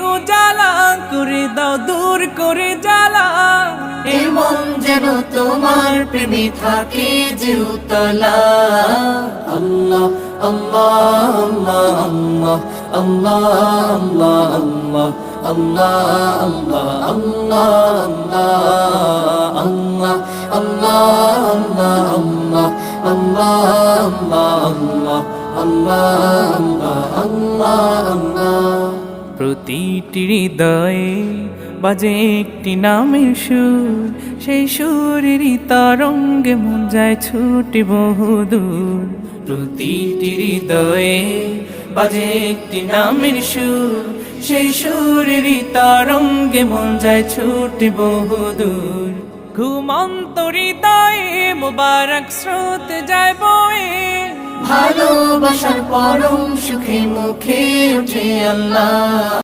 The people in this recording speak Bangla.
উজালা করে দাও দূর করে জ্বালা এই মন যেন তোমার প্রেমে থাকে যে উতলা আল্লাহ আল্লাহ আল্লাহ আল্লাহ আল্লাহ আল্লাহ আল্লাহ আল্লাহ আল্লাহ আল্লাহ আল্লাহ আল্লাহ প্রতিটি হৃদয়ে বাজে একটি নামের সুর সেই সুরেরই তরঙ্গে মন যায় ছুটে বহুদূর প্রতিটি হৃদয়ে বাজে একটি নামের সুর সেই সুরেরই তরঙ্গে মন যায় ছুটে বহুদূর ঘুমন্ত হৃদয়ে মোবারক স্রোত যায় বয়ে ভালোবাসার পরম সুখে মুখে উঠে আল্লাহ।